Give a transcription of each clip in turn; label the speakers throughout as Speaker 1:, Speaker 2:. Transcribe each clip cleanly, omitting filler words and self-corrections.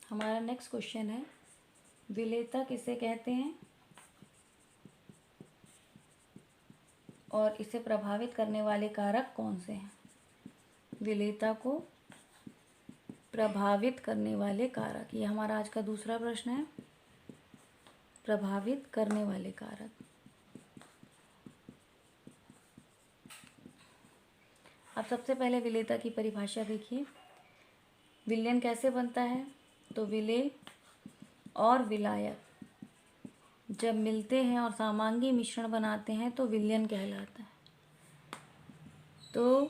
Speaker 1: हमारा next question है, विलेयता किसे कहते हैं और इसे प्रभावित करने वाले कारक कौन से हैं। विलेयता को प्रभावित करने वाले कारक, ये हमारा आज का दूसरा प्रश्न है। प्रभावित करने वाले कारक, अब सबसे पहले विलेयता की परिभाषा देखिए। विलयन कैसे बनता है, तो विलेय और विलायक जब मिलते हैं और समांगी मिश्रण बनाते हैं तो विलयन कहलाता है। तो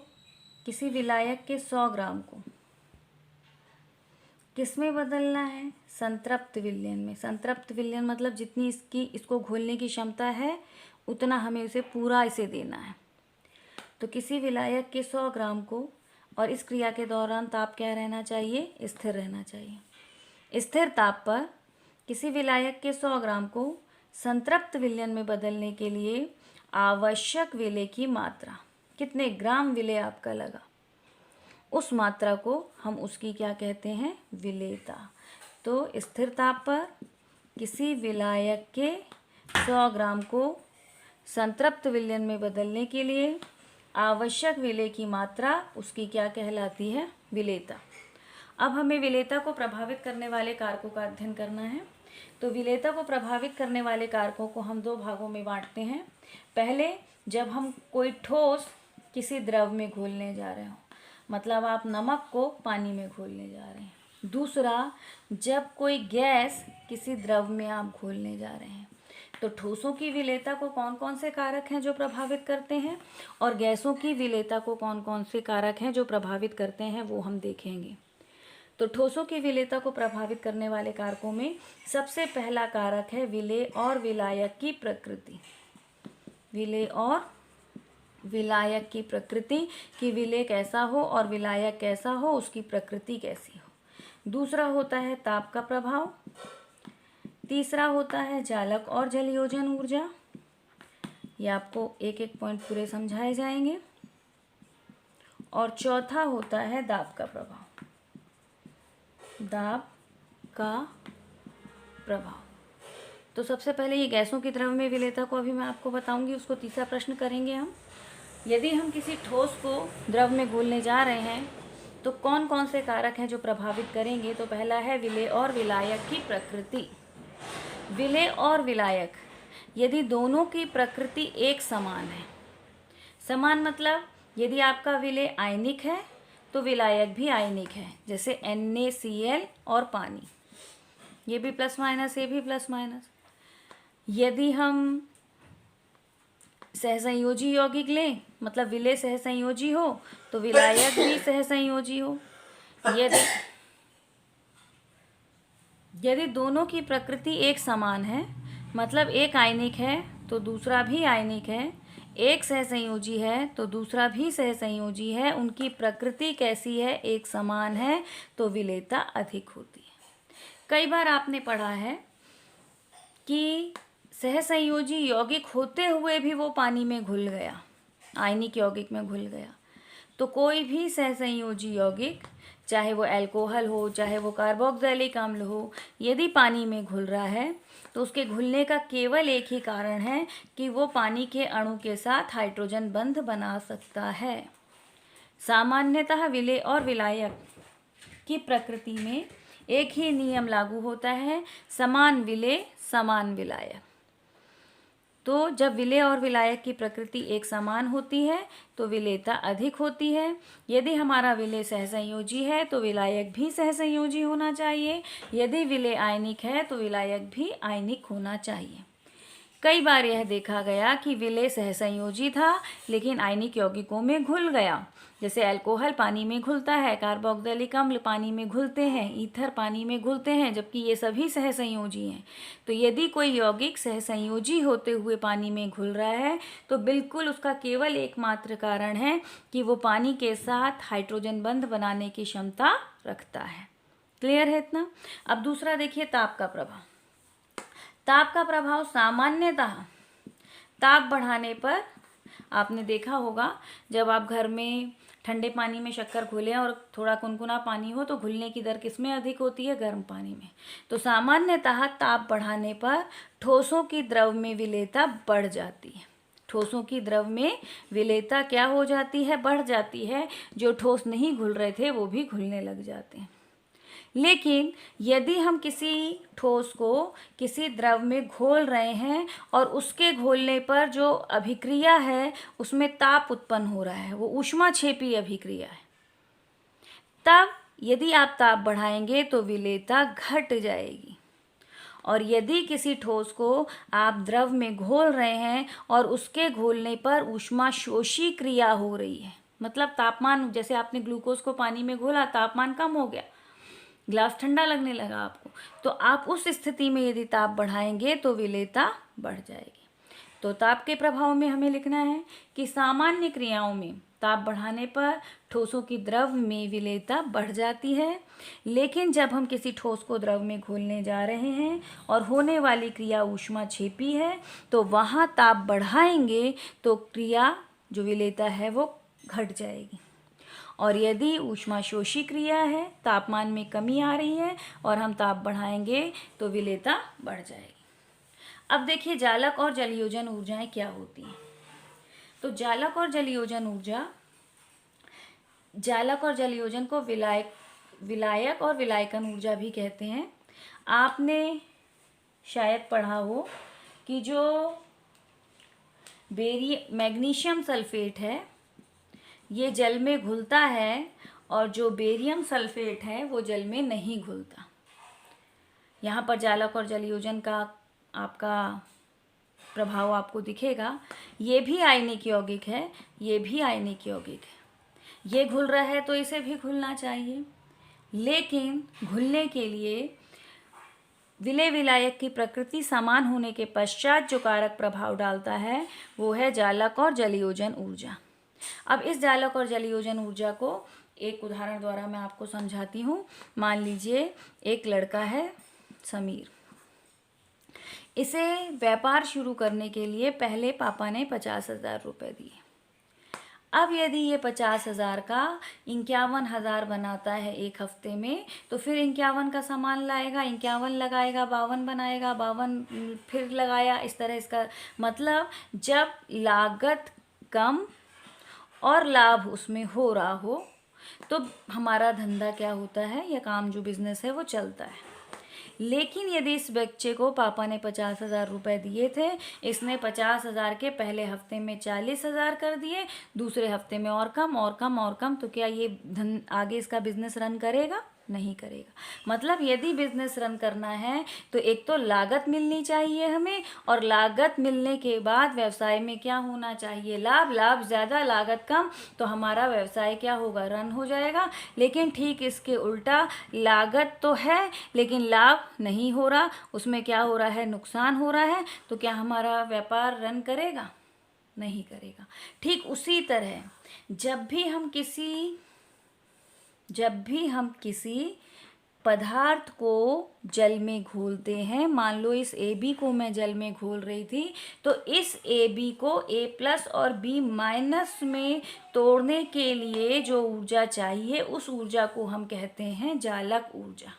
Speaker 1: किसी विलायक के 100 ग्राम को किस में बदलना है, संतृप्त विलयन में। संतृप्त विलयन मतलब जितनी इसको घोलने की क्षमता है उतना हमें इसे पूरा इसे देना है। तो किसी विलायक के 100 ग्राम को, और इस क्रिया के दौरान ताप क्या रहना चाहिए, स्थिर रहना चाहिए। स्थिर ताप पर किसी विलायक के 100 ग्राम को संतृप्त विलयन में बदलने के लिए आवश्यक विलेय की मात्रा, कितने ग्राम विलेय आपका लगा, उस मात्रा को हम उसकी क्या कहते हैं, विलेयता। तो स्थिर ताप पर किसी विलायक के 100 ग्राम को संतृप्त विलयन में बदलने के लिए आवश्यक विलेय की मात्रा उसकी क्या कहलाती है, विलेयता। अब हमें विलेयता को प्रभावित करने वाले कारकों का अध्ययन करना है। तो विलेयता को प्रभावित करने वाले कारकों को हम 2 भागों में बांटते हैं। पहले, जब हम कोई ठोस किसी द्रव में घोलने जा रहे हो, मतलब आप नमक को पानी में घोलने जा रहे हैं। दूसरा, जब कोई गैस किसी द्रव में आप घोलने जा रहे हैं। तो ठोसों की विलेयता को कौन कौन से कारक हैं जो प्रभावित करते हैं, और गैसों की विलेयता को कौन कौन से कारक हैं जो प्रभावित करते हैं, वो हम देखेंगे। तो ठोसों की विलेयता को प्रभावित करने वाले कारकों में सबसे पहला कारक है विलेय और विलायक की प्रकृति। विलेय और विलायक की प्रकृति, कि विलेय कैसा हो और विलायक कैसा हो, उसकी प्रकृति कैसी हो। दूसरा होता है ताप का प्रभाव। तीसरा होता है जालक और जलयोजन ऊर्जा। ये आपको एक एक पॉइंट पूरे समझाए जाएंगे। और चौथा होता है दाब का प्रभाव। दाब का प्रभाव। तो सबसे पहले ये गैसों की द्रव में विलेयता को अभी मैं आपको बताऊंगी, उसको तीसरा प्रश्न करेंगे हम। यदि हम किसी ठोस को द्रव में घोलने जा रहे हैं तो कौन कौन से कारक हैं जो प्रभावित करेंगे। तो पहला है विलेय और विलायक की प्रकृति। विलेय और विलायक यदि दोनों की प्रकृति एक समान है, समान मतलब यदि आपका विलेय आयनिक है तो विलायक भी आयनिक है, जैसे NaCl और पानी, ये भी प्लस माइनस, ये भी प्लस माइनस। यदि हम सहसंयोजी यौगिक लें, मतलब विलेय सहसंयोजी हो, तो विलायक भी सहसंयोजी हो। यदि दोनों की प्रकृति एक समान है, मतलब एक आयनिक है तो दूसरा भी आयनिक है, एक सहसंयोजी है तो दूसरा भी सहसंयोजी है, उनकी प्रकृति कैसी है, एक समान है, तो विलेयता अधिक होती है। कई बार आपने पढ़ा है कि सहसंयोजी यौगिक होते हुए भी वो पानी में घुल गया, आयनिक यौगिक में घुल गया। तो कोई भी सहसंयोजी यौगिक, चाहे वो अल्कोहल हो, चाहे वो कार्बोक्सिलिक अम्ल हो, यदि पानी में घुल रहा है तो उसके घुलने का केवल एक ही कारण है कि वो पानी के अणु के साथ हाइड्रोजन बंध बना सकता है। सामान्यतः विलेय और विलायक की प्रकृति में एक ही नियम लागू होता है, समान विलेय समान विलायक। तो जब विलेय और विलायक की प्रकृति एक समान होती है तो विलेयता अधिक होती है। यदि हमारा विलेय सहसंयोजी है तो विलायक भी सहसंयोजी होना चाहिए। यदि विलेय आयनिक है तो विलायक भी आयनिक होना चाहिए। कई बार यह देखा गया कि विलेय सहसंयोजी था लेकिन आयनिक यौगिकों में घुल गया, जैसे अल्कोहल पानी में घुलता है, कार्बोक्सिलिक अम्ल पानी में घुलते हैं, ईथर पानी में घुलते हैं, जबकि ये सभी सहसंयोजी हैं। तो यदि कोई यौगिक सहसंयोजी होते हुए पानी में घुल रहा है तो बिल्कुल उसका केवल एकमात्र कारण है कि वो पानी के साथ हाइड्रोजन बंध बनाने की क्षमता रखता है। क्लियर है इतना। अब दूसरा देखिए ताप का प्रभाव। ताप का प्रभाव सामान्यतः ताप बढ़ाने पर आपने देखा होगा जब आप घर में ठंडे पानी में शक्कर घोलें और थोड़ा कुनकुना पानी हो तो घुलने की दर किस में अधिक होती है? गर्म पानी में। तो सामान्यतः ताप बढ़ाने पर ठोसों की द्रव में विलेयता बढ़ जाती है। ठोसों की द्रव में विलेयता क्या हो जाती है? बढ़ जाती है। जो ठोस नहीं घुल रहे थे वो भी घुलने लग जाते हैं। लेकिन यदि हम किसी ठोस को किसी द्रव में घोल रहे हैं और उसके घोलने पर जो अभिक्रिया है उसमें ताप उत्पन्न हो रहा है, वो ऊष्माक्षेपी अभिक्रिया है, तब यदि आप ताप बढ़ाएंगे तो विलेयता घट जाएगी। और यदि किसी ठोस को आप द्रव में घोल रहे हैं और उसके घोलने पर ऊष्माशोषी क्रिया हो रही है, मतलब तापमान, जैसे आपने ग्लूकोज को पानी में घोला, तापमान कम हो गया, ग्लास ठंडा लगने लगा आपको, तो आप उस स्थिति में यदि ताप बढ़ाएंगे तो विलेयता बढ़ जाएगी। तो ताप के प्रभाव में हमें लिखना है कि सामान्य क्रियाओं में ताप बढ़ाने पर ठोसों की द्रव में विलेयता बढ़ जाती है, लेकिन जब हम किसी ठोस को द्रव में घोलने जा रहे हैं और होने वाली क्रिया ऊष्माक्षेपी है तो वहाँ ताप बढ़ाएंगे तो क्रिया जो विलेयता है वो घट जाएगी। और यदि ऊष्माशोषी क्रिया है, तापमान में कमी आ रही है और हम ताप बढ़ाएंगे तो विलेयता बढ़ जाएगी। अब देखिए जालक और जलयोजन ऊर्जाएं क्या होती हैं। तो जालक और जलयोजन को विलायक और विलायकन ऊर्जा भी कहते हैं। आपने शायद पढ़ा हो कि जो मैग्नीशियम सल्फेट है ये जल में घुलता है और जो बेरियम सल्फेट है वो जल में नहीं घुलता। यहाँ पर जालक और जलयोजन का आपका प्रभाव आपको दिखेगा। ये भी आयनिक यौगिक है, ये भी आयनिक यौगिक है। ये घुल रहा है तो इसे भी घुलना चाहिए, लेकिन घुलने के लिए विलेय विलायक की प्रकृति समान होने के पश्चात जो कारक प्रभाव डालता है वो है जालक और जलयोजन ऊर्जा। अब इस जालक और जलयोजन ऊर्जा को एक उदाहरण द्वारा मैं आपको समझाती हूँ। मान लीजिए एक लड़का है समीर, इसे व्यापार शुरू करने के लिए पहले पापा ने 50,000 रुपये दिए। अब यदि ये 50,000 का 51,000 बनाता है एक हफ्ते में, तो फिर 51 का सामान लाएगा, 51 लगाएगा, 52 बनाएगा, 52 फिर लगाया, इस तरह इसका मतलब जब लागत कम और लाभ उसमें हो रहा हो तो हमारा धंधा क्या होता है, या काम जो बिजनेस है वो चलता है। लेकिन यदि इस बच्चे को पापा ने 50,000 रुपये दिए थे, इसने 50,000 के पहले हफ्ते में 40,000 कर दिए, दूसरे हफ्ते में और कम और कम और कम, तो क्या ये आगे इसका बिजनेस रन करेगा? नहीं करेगा। मतलब यदि बिजनेस रन करना है तो एक तो लागत मिलनी चाहिए हमें, और लागत मिलने के बाद व्यवसाय में क्या होना चाहिए? लाभ ज़्यादा लागत कम, तो हमारा व्यवसाय क्या होगा? रन हो जाएगा। लेकिन ठीक इसके उल्टा, लागत तो है लेकिन लाभ नहीं हो रहा, उसमें क्या हो रहा है? नुकसान हो रहा है। तो क्या हमारा व्यापार रन करेगा? नहीं करेगा। ठीक उसी तरह जब भी हम किसी पदार्थ को जल में घोलते हैं, मान लो इस AB को मैं जल में घोल रही थी, तो इस AB को A+ और B- में तोड़ने के लिए जो ऊर्जा चाहिए उस ऊर्जा को हम कहते हैं जालक ऊर्जा।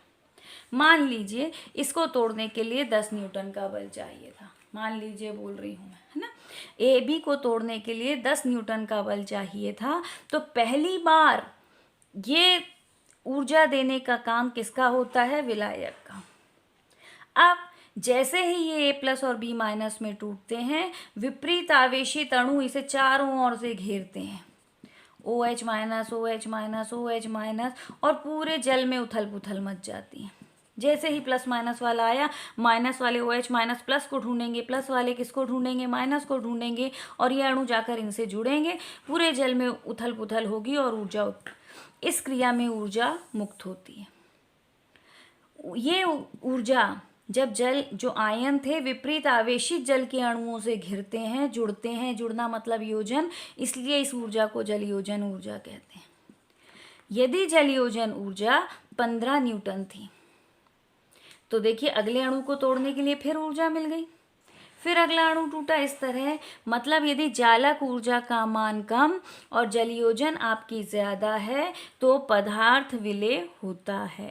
Speaker 1: मान लीजिए इसको तोड़ने के लिए 10 न्यूटन का बल चाहिए था, मान लीजिए बोल रही हूँ मैं, है ना। AB को तोड़ने के लिए 10 न्यूटन का बल चाहिए था, तो पहली बार ये ऊर्जा देने का काम किसका होता है? विलायक का। अब जैसे ही ये A+ और B- में टूटते हैं, विपरीत आवेशित अणु इसे चारों ओर से घेरते हैं, OH-, OH-, OH-, और पूरे जल में उथल पुथल मच जाती है। जैसे ही प्लस माइनस वाला आया, माइनस वाले OH- प्लस को ढूंढेंगे, प्लस वाले किसको ढूंढेंगे? माइनस को ढूंढेंगे, और ये अणु जाकर इनसे जुड़ेंगे, पूरे जल में उथल पुथल होगी और इस क्रिया में ऊर्जा मुक्त होती है। ये ऊर्जा जब जल जो आयन थे विपरीत आवेशित जल के अणुओं से घिरते हैं, जुड़ते हैं, जुड़ना मतलब योजन, इसलिए इस ऊर्जा को जलयोजन ऊर्जा कहते हैं। यदि जलयोजन ऊर्जा 15 न्यूटन थी तो देखिए अगले अणु को तोड़ने के लिए फिर ऊर्जा मिल गई, फिर अगला अणु टूटा इस तरह, मतलब यदि जालक ऊर्जा का मान कम और जलयोजन आपकी ज्यादा है तो पदार्थ विलेय होता है।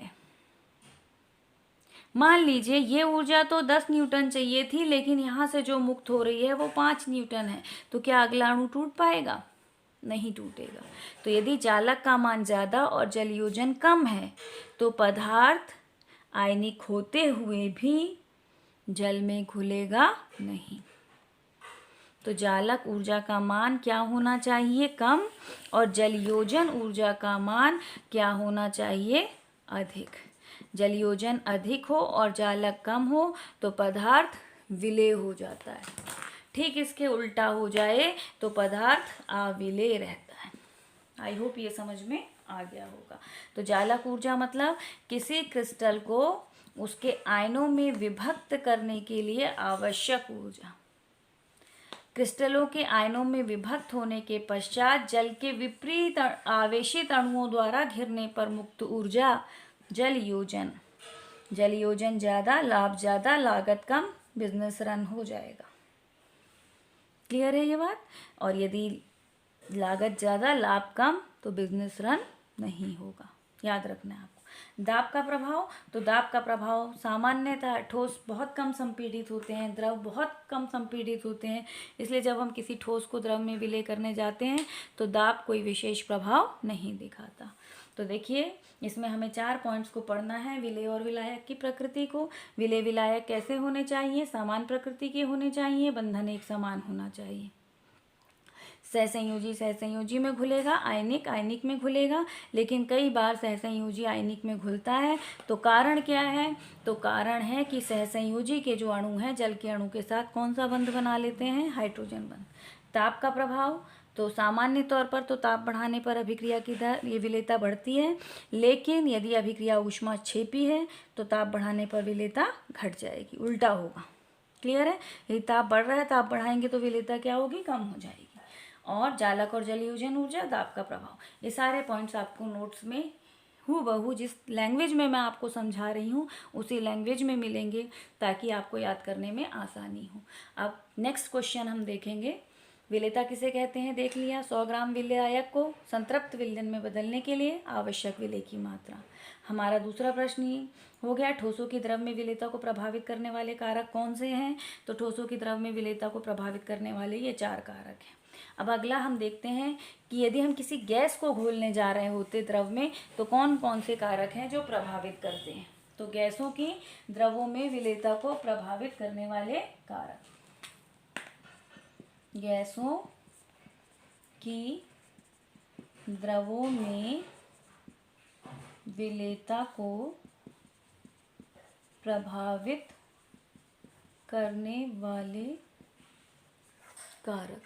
Speaker 1: मान लीजिए ये ऊर्जा तो 10 न्यूटन चाहिए थी, लेकिन यहाँ से जो मुक्त हो रही है वो 5 न्यूटन है, तो क्या अगला अणु टूट पाएगा? नहीं टूटेगा। तो यदि चालक का मान ज़्यादा और जलयोजन कम है तो पदार्थ आयनिक होते हुए भी जल में घुलेगा नहीं। तो जालक ऊर्जा का मान क्या होना चाहिए? कम, और जलयोजन ऊर्जा का मान क्या होना चाहिए? अधिक। जलयोजन अधिक हो और जालक कम हो तो पदार्थ विलेय हो जाता है। ठीक इसके उल्टा हो जाए तो पदार्थ अविलेय रहता है। आई होप ये समझ में आ गया होगा। तो जालक ऊर्जा मतलब किसी क्रिस्टल को उसके आयनों में विभक्त करने के लिए आवश्यक ऊर्जा। क्रिस्टलों के आयनों में विभक्त होने के पश्चात जल के विपरीत आवेशित अणुओं द्वारा घिरने पर मुक्त ऊर्जा जलयोजन। जलयोजन ज़्यादा, लाभ ज़्यादा, लागत कम, बिजनेस रन हो जाएगा। क्लियर है ये बात? और यदि लागत ज़्यादा, लाभ कम तो बिजनेस रन नहीं होगा। याद रखना है आपको। दाब का प्रभाव, तो दाब का प्रभाव सामान्यतः ठोस बहुत कम संपीड़ित होते हैं, द्रव बहुत कम संपीड़ित होते हैं, इसलिए जब हम किसी ठोस को द्रव में विलय करने जाते हैं तो दाब कोई विशेष प्रभाव नहीं दिखाता। तो देखिए इसमें हमें 4 पॉइंट्स को पढ़ना है। विलेय और विलायक की प्रकृति को, विलेय विलायक कैसे होने चाहिए? समान प्रकृति के होने चाहिए, बंधन एक समान होना चाहिए। सहसंयोजी सहसंयोजी में घुलेगा, आयनिक आयनिक में घुलेगा, लेकिन कई बार सहसंयोजी आयनिक में घुलता है। तो कारण क्या है? तो कारण है कि सहसंयोजी के जो अणु हैं जल के अणु के साथ कौन सा बंध बना लेते हैं? हाइड्रोजन बंध। ताप का प्रभाव, तो सामान्य तौर पर तो ताप बढ़ाने पर अभिक्रिया की दर ये विलेयता बढ़ती है, लेकिन यदि अभिक्रिया ऊष्माक्षेपी है तो ताप बढ़ाने पर विलेयता घट जाएगी, उल्टा होगा। क्लियर है? यदि ताप बढ़ रहा है, ताप बढ़ाएंगे तो विलेयता क्या होगी? कम हो जाएगी। और जालक और जलयोजन ऊर्जा, दाब का प्रभाव, ये सारे पॉइंट्स आपको नोट्स में हूबहू जिस लैंग्वेज में मैं आपको समझा रही हूँ उसी लैंग्वेज में मिलेंगे, ताकि आपको याद करने में आसानी हो। अब नेक्स्ट क्वेश्चन हम देखेंगे। विलेयता किसे कहते हैं देख लिया। 100 ग्राम विलायक को संतृप्त विलयन में बदलने के लिए आवश्यक विलेय की मात्रा। हमारा दूसरा प्रश्न ये हो गया, ठोसों की द्रव में विलेयता को प्रभावित करने वाले कारक कौन से हैं? तो ठोसों की द्रव में विलेयता को प्रभावित करने वाले ये 4 कारक हैं। अब अगला हम देखते हैं कि यदि हम किसी गैस को घोलने जा रहे होते द्रव में तो कौन कौन से कारक हैं जो प्रभावित करते हैं। तो गैसों की द्रवों में विलेयता को प्रभावित करने वाले कारक, गैसों की द्रवों में विलेयता को प्रभावित करने वाले कारक।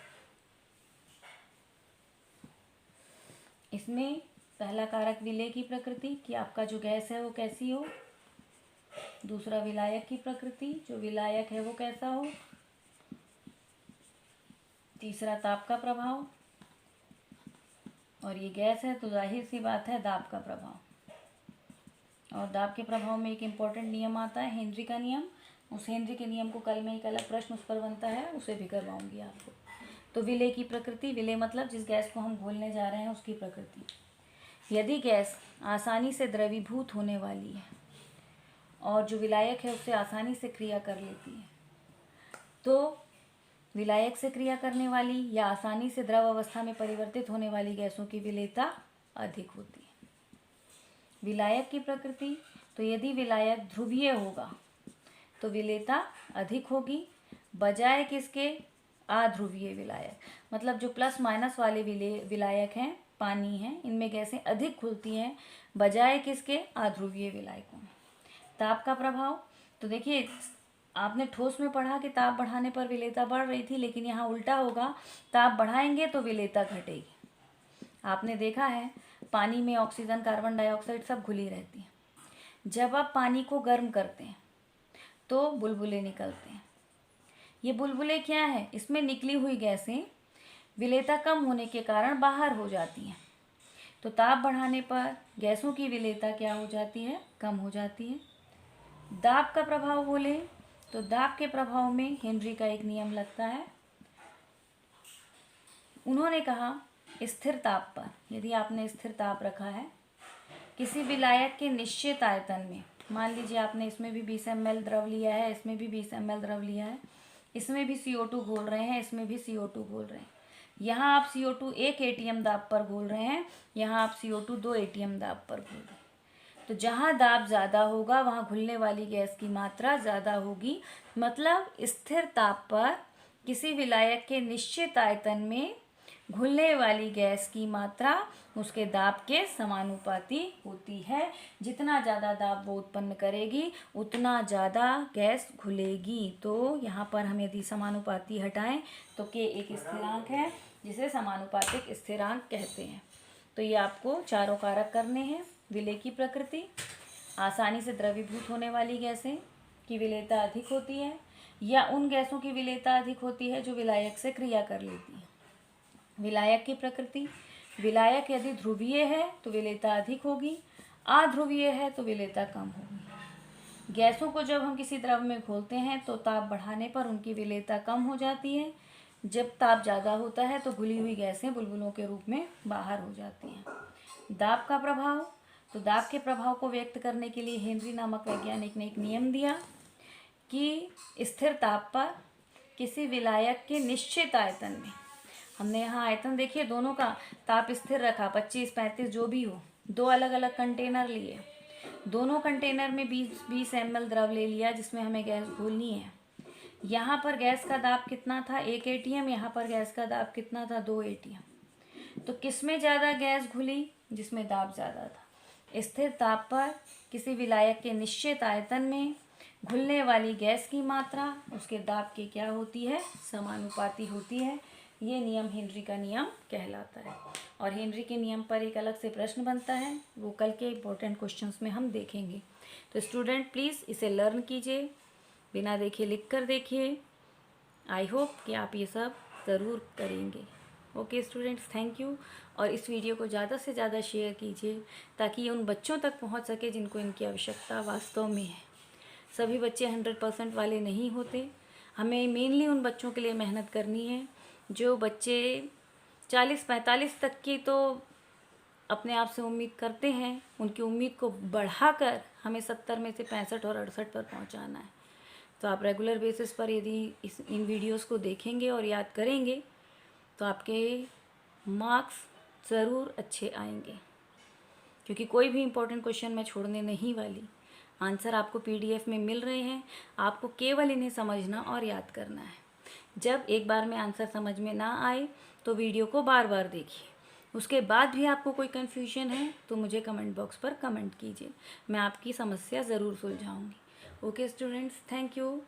Speaker 1: इसमें पहला कारक विलेय की प्रकृति, कि आपका जो गैस है वो कैसी हो। दूसरा विलायक की प्रकृति, जो विलायक है वो कैसा हो। तीसरा ताप का प्रभाव, और ये गैस है तो जाहिर सी बात है दाब का प्रभाव। और दाब के प्रभाव में एक इम्पॉर्टेंट नियम आता है, हेनरी का नियम। उस हेनरी के नियम को कल में एक अलग प्रश्न उस पर बनता है, उसे भी करवाऊंगी आपको। तो विलेय की प्रकृति, विलेय मतलब जिस गैस को हम घोलने जा रहे हैं उसकी प्रकृति। यदि गैस आसानी से द्रवीभूत होने वाली है और जो विलायक है उससे आसानी से क्रिया कर लेती है, तो विलायक से क्रिया करने वाली या आसानी से द्रव अवस्था में परिवर्तित होने वाली गैसों की विलेयता अधिक होती है। विलायक की प्रकृति, तो यदि विलायक ध्रुवीय होगा तो विलेयता अधिक होगी, बजाय किसके? अध्रुवीय विलायक। मतलब जो प्लस माइनस वाले विलायक हैं, पानी हैं, इनमें गैसें अधिक खुलती हैं बजाय किसके? अध्रुवीय विलायकों में। ताप का प्रभाव, तो देखिए आपने ठोस में पढ़ा कि ताप बढ़ाने पर विलेयता बढ़ रही थी, लेकिन यहाँ उल्टा होगा, ताप बढ़ाएंगे तो विलेयता घटेगी। आपने देखा है पानी में ऑक्सीजन, कार्बन डाइऑक्साइड सब घुली रहती है। जब आप पानी को गर्म करते हैं तो बुलबुले निकलते हैं। ये बुलबुले क्या है? इसमें निकली हुई गैसें विलेयता कम होने के कारण बाहर हो जाती हैं। तो ताप बढ़ाने पर गैसों की विलेयता क्या हो जाती है? कम हो जाती है। दाब का प्रभाव बोले तो दाब के प्रभाव में हेनरी का एक नियम लगता है। उन्होंने कहा स्थिर ताप पर, यदि आपने स्थिर ताप रखा है किसी विलायक के निश्चित आयतन में, मान लीजिए आपने इसमें भी 20 ml द्रव लिया है, इसमें भी 20 ml द्रव लिया है, इसमें भी CO2 घोल रहे हैं, इसमें भी CO2 घोल रहे हैं। यहाँ आप CO2 1 ATM दाब पर घोल रहे हैं, यहाँ आप CO2 2 ATM दाब पर घोल रहे हैं। तो जहाँ दाब ज़्यादा होगा वहाँ घुलने वाली गैस की मात्रा ज़्यादा होगी। मतलब स्थिर ताप पर किसी विलायक के निश्चित आयतन में घुलने वाली गैस की मात्रा उसके दाब के समानुपाती होती है। जितना ज़्यादा दाब वो उत्पन्न करेगी उतना ज़्यादा गैस घुलेगी। तो यहाँ पर हम यदि समानुपाती हटाएं तो K एक स्थिरांक है जिसे समानुपातिक स्थिरांक कहते हैं। तो ये आपको चारों कारक करने हैं। विलेय की प्रकृति, आसानी से द्रवीभूत होने वाली गैसें की विलेयता अधिक होती है या उन गैसों की विलेयता अधिक होती है जो विलायक से क्रिया कर लेती हैं। विलायक की प्रकृति, विलायक यदि ध्रुवीय है तो विलेयता अधिक होगी, अध्रुवीय है तो विलेयता कम होगी। गैसों को जब हम किसी द्रव में घोलते हैं तो ताप बढ़ाने पर उनकी विलेयता कम हो जाती है। जब ताप ज़्यादा होता है तो घुली हुई गैसें बुलबुलों के रूप में बाहर हो जाती हैं। दाब का प्रभाव, तो दाब के प्रभाव को व्यक्त करने के लिए हेनरी नामक वैज्ञानिक ने एक नियम दिया कि स्थिर ताप पर किसी विलायक के निश्चित आयतन में, हमने यहाँ आयतन देखिए दोनों का, ताप स्थिर रखा 25-35 जो भी हो, दो अलग अलग कंटेनर लिए, दोनों कंटेनर में 20 ml द्रव ले लिया जिसमें हमें गैस घोलनी है। यहाँ पर गैस का दाब कितना था 1 ATM, यहाँ पर गैस का दाब कितना था 2 ATM। तो किस में ज़्यादा गैस घुली? जिसमें दाब ज़्यादा था। स्थिर ताप पर किसी विलायक के निश्चित आयतन में घुलने वाली गैस की मात्रा उसके दाब के क्या होती है? समानुपाती होती है। ये नियम हेनरी का नियम कहलाता है। और हेनरी के नियम पर एक अलग से प्रश्न बनता है, वो कल के इम्पोर्टेंट क्वेश्चंस में हम देखेंगे। तो स्टूडेंट प्लीज़ इसे लर्न कीजिए, बिना देखे लिख कर देखिए। आई होप कि आप ये सब ज़रूर करेंगे। Okay students, thank you. और इस वीडियो को ज़्यादा से ज़्यादा शेयर कीजिए ताकि ये उन बच्चों तक पहुंच सके जिनको इनकी आवश्यकता वास्तव में है। सभी बच्चे 100% वाले नहीं होते। हमें मेनली उन बच्चों के लिए मेहनत करनी है जो बच्चे 40-45 तक की तो अपने आप से उम्मीद करते हैं। उनकी उम्मीद को बढ़ाकर हमें 70 में से 65 और 68 पर पहुंचाना है। तो आप रेगुलर बेसिस पर यदि इन वीडियोस को देखेंगे और याद करेंगे तो आपके मार्क्स ज़रूर अच्छे आएंगे, क्योंकि कोई भी इम्पोर्टेंट क्वेश्चन मैं छोड़ने नहीं वाली। आंसर आपको PDF में मिल रहे हैं, आपको केवल इन्हें समझना और याद करना है। जब एक बार में आंसर समझ में ना आए तो वीडियो को बार बार देखिए। उसके बाद भी आपको कोई कन्फ्यूजन है तो मुझे कमेंट बॉक्स पर कमेंट कीजिए, मैं आपकी समस्या ज़रूर सुलझाऊंगी। Okay students, thank you.